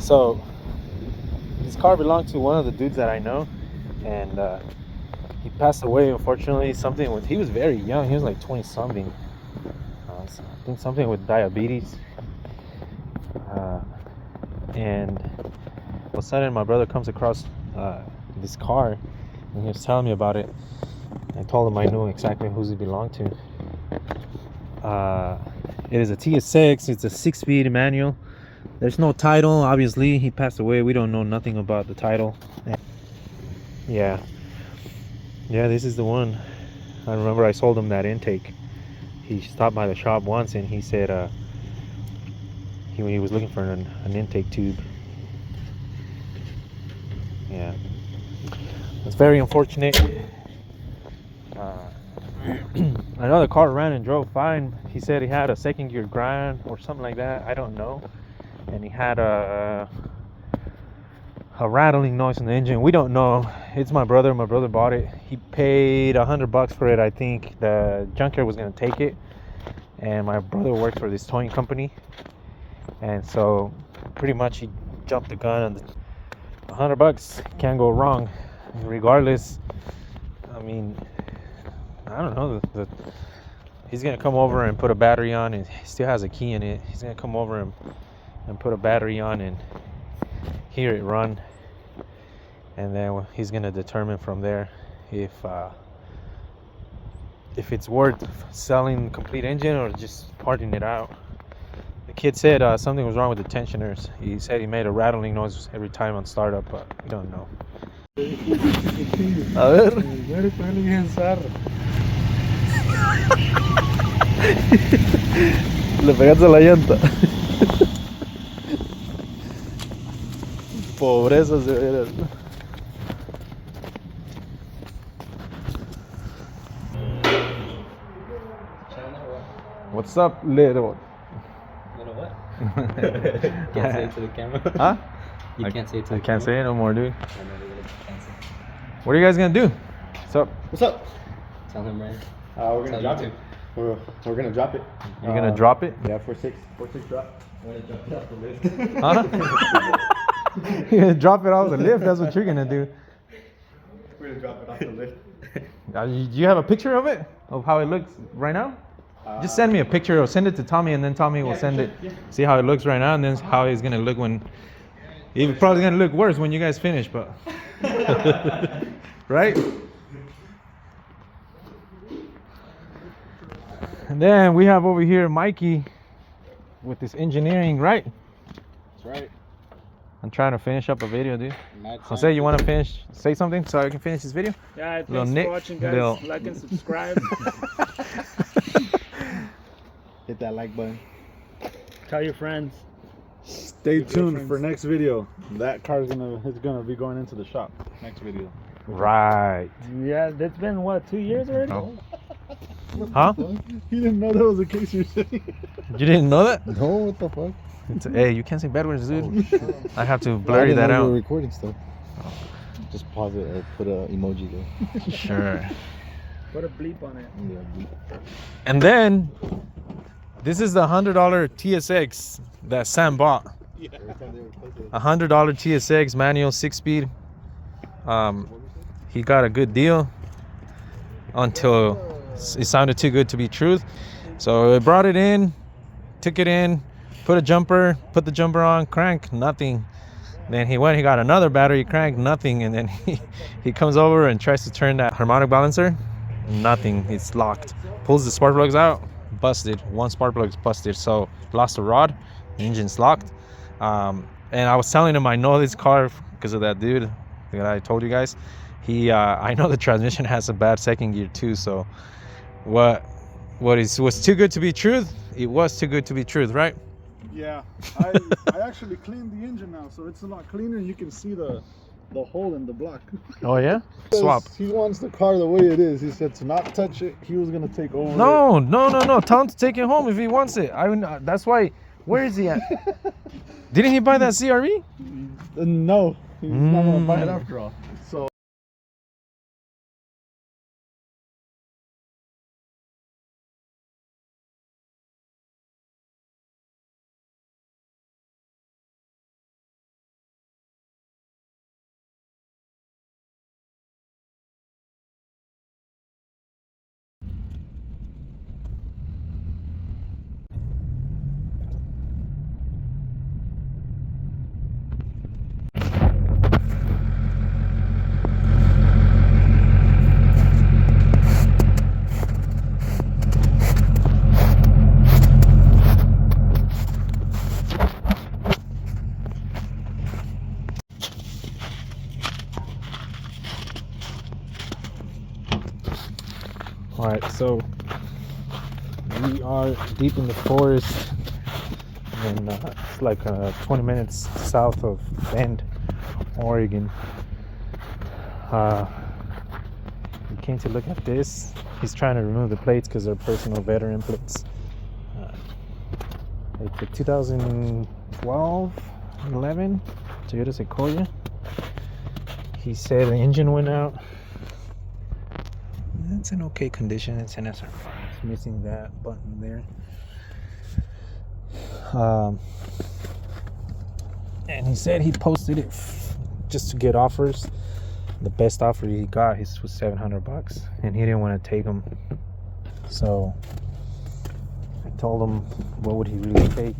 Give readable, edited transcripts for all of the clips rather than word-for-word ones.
So this car belonged to one of the dudes that I know, and he passed away, unfortunately. Something with, he was very young, he was like 20 something. So I think something with diabetes. And all of a sudden my brother comes across this car, and he was telling me about it. I told him I knew exactly who it belonged to. It is a TSX. It's a 6-speed manual. There's no title, obviously. He passed away. We don't know nothing about the title. Yeah, this is the one. I remember I sold him that intake. He stopped by the shop once and he said he was looking for an intake tube. Yeah, it's very unfortunate. I know the car ran and drove fine. He said he had a second gear grind or something like that. I don't know. And he had a rattling noise in the engine. We don't know. It's my brother. My brother bought it. He paid $100 for it. I think the junkyard was gonna take it, and my brother works for this towing company, and so pretty much he jumped the gun. And $100 can't go wrong. Regardless, I mean, I don't know. He's gonna come over and put a battery on, and he still has a key in it. He's gonna come over and put a battery on and hear it run, and then he's gonna determine from there if it's worth selling complete engine or just parting it out. The kid said something was wrong with the tensioners. He said he made a rattling noise every time on startup, but we don't know. A ver. Le pegaste a la llanta. Pobreza se ve. What's up, little? Little what? Can't say it to the camera. Huh? You can't say it to the camera. I can't say it no more, dude. I know you can't say it. What are you guys gonna do? What's up? What's up? Tell him, right? We're gonna drop it. We're gonna drop it. You're gonna drop it? Yeah, 4.6 drop. We're gonna drop it off the lift. Huh? You're gonna drop it off the lift? That's what you're gonna do. We're gonna drop it off the lift. Do you have a picture of it? Of how it looks right now? Just send me a picture or send it to Tommy, and then Tommy will send it. Yeah. See how it looks right now, and then how it's gonna look when. It's probably gonna look worse when you guys finish, but. Right? And then we have over here Mikey with this engineering, right? That's right. I'm trying to finish up a video, dude. Mad Jose, you want to finish? Say something so I can finish this video? Yeah, thanks for watching, guys. Like and subscribe. Hit that like button. Tell your friends. Stay tuned for next video. That car's gonna be going into the shop. Next video. Right. Yeah, that's been what, 2 years already? Oh. Huh? You didn't know that was the case you're saying? You didn't know that? No, what the fuck? Hey, you can't say bad words, dude. Oh, I have to blur that out. We were recording stuff. Just pause it or put an emoji there. Sure. Put a bleep on it. Yeah, bleep. And then this is the $100 TSX that Sam bought. Yeah. $100 TSX manual 6-speed. He got a good deal until it sounded too good to be truth. So I brought it in, took it in, put the jumper on, crank, nothing. Then he got another battery, crank, nothing. And then he comes over and tries to turn that harmonic balancer, nothing, it's locked. Pulls the spark plugs out, busted. One spark plug is busted, so lost a rod, the engine's locked. And I was telling him I know this car because of that dude that I told you guys. I know the transmission has a bad second gear too, so what was too good to be truth, it was too good to be truth, right? Yeah, I actually cleaned the engine now, so it's a lot cleaner. You can see the hole in the block. Oh yeah? Swap. He wants the car the way it is. He said to not touch it. He was gonna take over. No. Tell him to take it home if he wants it. That's why. Where is he at? Didn't he buy that CRV? No, he's not gonna buy it after all. So. All right, so we are deep in the forest, and it's like 20 minutes south of Bend, Oregon. We came to look at this. He's trying to remove the plates because they're personal veteran plates. It's a 2012, 11 Toyota Sequoia. He said the engine went out. It's in okay condition. It's an SR5. It's missing that button there. And he said he posted it just to get offers. The best offer he got was $700, and he didn't want to take them. So I told him, what would he really take?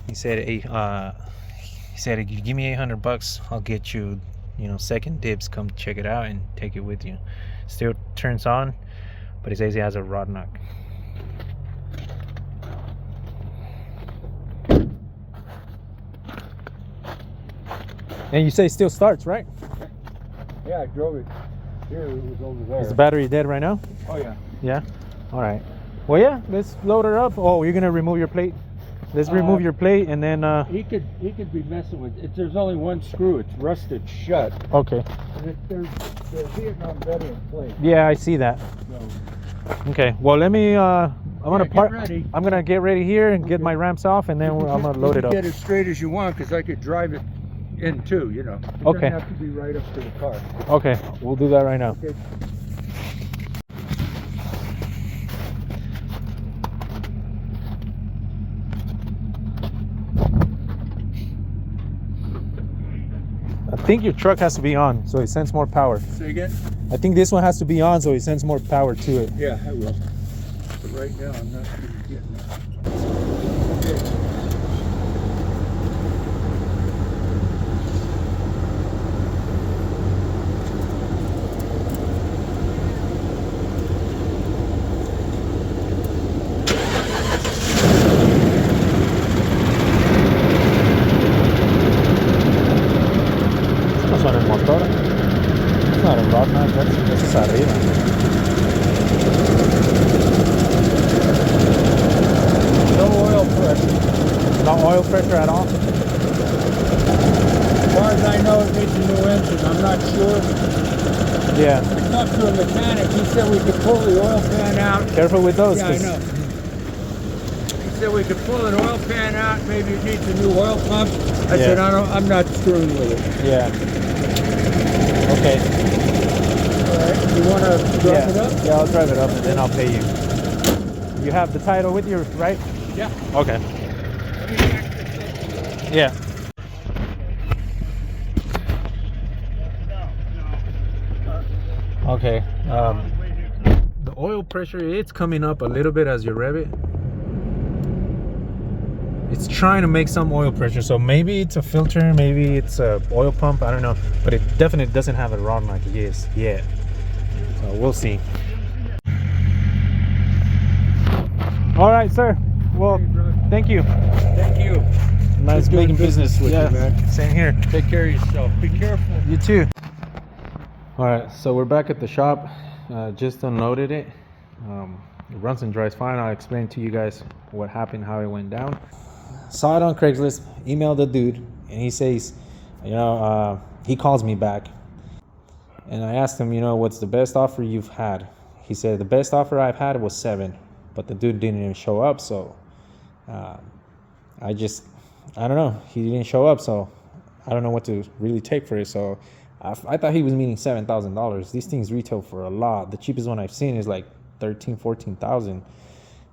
He said, if you give me $800, I'll get you, second dibs. Come check it out and take it with you. Still turns on, but he says he has a rod knock. And you say it still starts, right? Yeah, I drove it. Here, it was over there. Is the battery dead right now? Oh, yeah. Yeah? All right. Well, yeah, let's load her up. Oh, you're going to remove your plate? Let's remove your plate, and then... He could be messing with it. There's only one screw. It's rusted shut. Okay. And they're Vietnam veteran plate. Yeah, I see that. So, Okay. Well, let me... I'm going to get ready. I'm going to get ready here and get my ramps off, and then I'm going to load it up. Get it straight as you want, because I could drive it in too, It Okay. doesn't have to be right up to the car. Okay. We'll do that right now. Okay. I think your truck has to be on, so it sends more power. Say again? I think this one has to be on, so it sends more power to it. Yeah, I will. But right now, I'm not really getting it. Okay. That's not a motor. It's not a rod knock, that's arriba. No oil pressure. No oil pressure at all? As far as I know, it needs a new engine. I'm not sure. Yeah. I talked to a mechanic. He said we could pull the oil pan out. Careful with those. Yeah, I know. He said we could pull an oil pan out. Maybe it needs a new oil pump. I said I'm not screwing with it. Yeah. Okay. All right. You want to drive it up? Yeah, I'll drive it up and then I'll pay you. You have the title with you, right? Yeah. Okay. Let me check this. Yeah. Okay. The oil pressure, it's coming up a little bit as you rev it. It's trying to make some oil pressure, so maybe it's a filter, maybe it's a oil pump, I don't know, but it definitely doesn't have a rod like it is yet. So we'll see. All right, sir. Well, thank you. Thank you. Nice Good doing making business with yeah, you, man. Same here. Take care of yourself. Be careful. You too. All right, so we're back at the shop. Just unloaded it. It runs and dries fine. I'll explain to you guys what happened, how it went down. Saw it on Craigslist, emailed the dude, and he says, he calls me back. And I asked him, what's the best offer you've had? He said, the best offer I've had was 7, but the dude didn't even show up. So I don't know. He didn't show up, so I don't know what to really take for it. So I thought he was meaning $7,000. These things retail for a lot. The cheapest one I've seen is like 13, 14,000.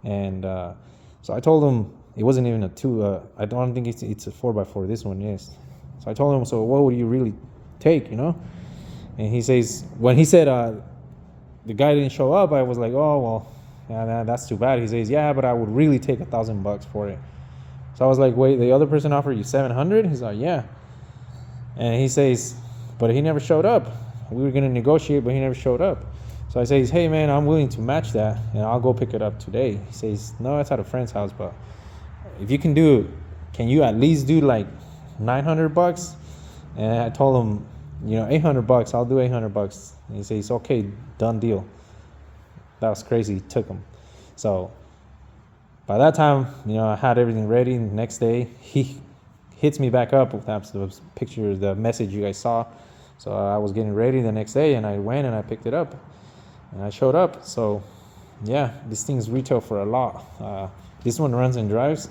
And so I told him it wasn't even a 2. I don't think it's a 4x4. This one is. So I told him, so what would you really take, And he says, when he said the guy didn't show up, I was like, oh, well, yeah, that's too bad. He says, yeah, but I would really take $1,000 for it. So I was like, wait, the other person offered you 700? He's like, yeah. And he says, but he never showed up. We were going to negotiate, but he never showed up. So I says, hey, man, I'm willing to match that, and I'll go pick it up today. He says, no, it's at a friend's house, but if you can can you at least do like $900? And I told him, $800, I'll do $800. And he says, okay, done deal. That was crazy. He took them. So by that time, I had everything ready. The next day, he hits me back up with the picture, the message you guys saw. So I was getting ready the next day, and I went and I picked it up, and I showed up. So yeah, this thing's retail for a lot. This one runs and drives.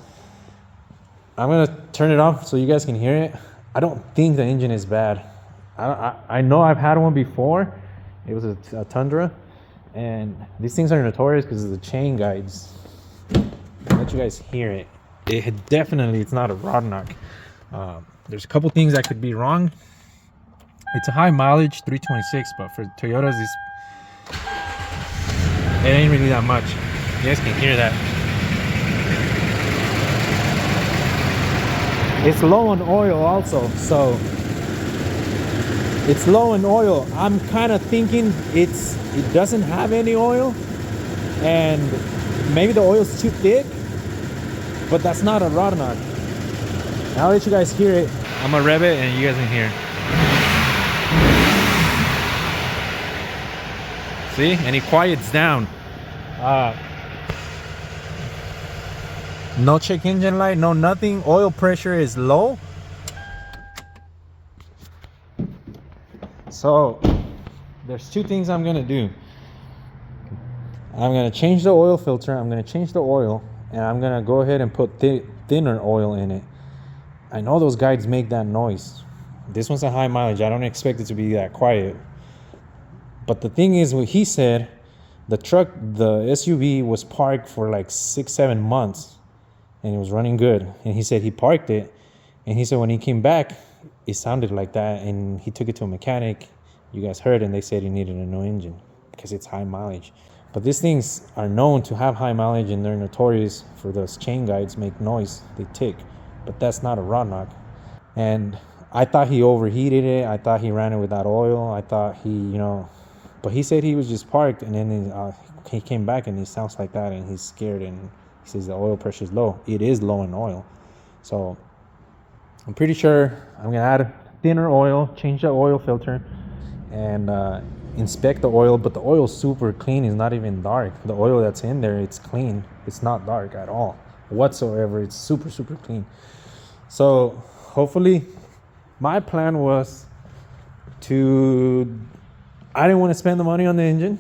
I'm gonna turn it off so you guys can hear it. I don't think the engine is bad. I know I've had one before. It was a Tundra, and these things are notorious because of the chain guides. I'll let you guys hear it. It's not a rod knock. There's a couple things that could be wrong. It's a high mileage 326, but for Toyotas, it ain't really that much. You guys can hear that. It's low on oil also, so it's low in oil. I'm kind of thinking it doesn't have any oil, and maybe the oil's too thick, but that's not a rod knock. I'll let you guys hear it. I'm gonna rev it and you guys can hear. See, and it quiets down. No check engine light, no nothing. Oil pressure is low. So there's two things I'm gonna do. I'm gonna change the oil filter, I'm gonna change the oil, and I'm gonna go ahead and put thinner oil in it. I know those guides make that noise. This one's a high mileage. I don't expect it to be that quiet. But the thing is, what he said, the SUV was parked for like 6-7 months, and it was running good. And he said he parked it, and he said when he came back, it sounded like that, and he took it to a mechanic. You guys heard, and they said he needed a new engine because it's high mileage. But these things are known to have high mileage, and they're notorious for those chain guides make noise, they tick. But that's not a rod knock. And I thought he overheated it. I thought he ran it without oil. I thought but he said he was just parked, and then he came back and he sounds like that, and he's scared, and he says the oil pressure is low. It is low in oil. So I'm pretty sure I'm gonna add thinner oil, change the oil filter, and inspect the oil. But the oil's super clean. It's not even dark. The oil that's in there, it's clean. It's not dark at all whatsoever. It's super, super clean. So hopefully, my plan was I didn't want to spend the money on the engine.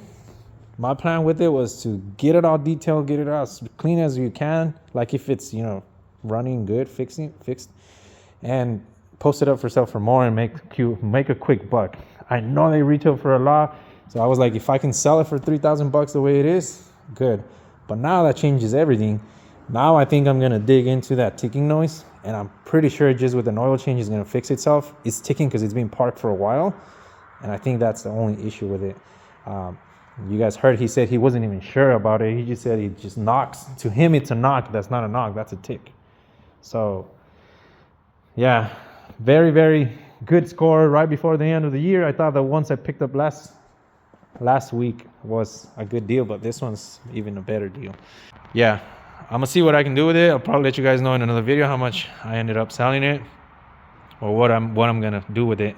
My plan with it was to get it all detailed, get it out as clean as you can. Like if it's, running good, fixed, and post it up for sale for more and make a quick buck. I know they retail for a lot. So I was like, if I can sell it for $3,000 the way it is, good. But now that changes everything. Now I think I'm going to dig into that ticking noise, and I'm pretty sure just with an oil change is going to fix itself. It's ticking because it's been parked for a while, and I think that's the only issue with it. You guys heard he said he wasn't even sure about it. He just said it just knocks. To him, it's a knock. That's not a knock. That's a tick. So, yeah, very, very good score right before the end of the year. I thought the ones I picked up last week was a good deal, but this one's even a better deal. Yeah, I'm gonna see what I can do with it. I'll probably let you guys know in another video how much I ended up selling it, or what I'm gonna do with it.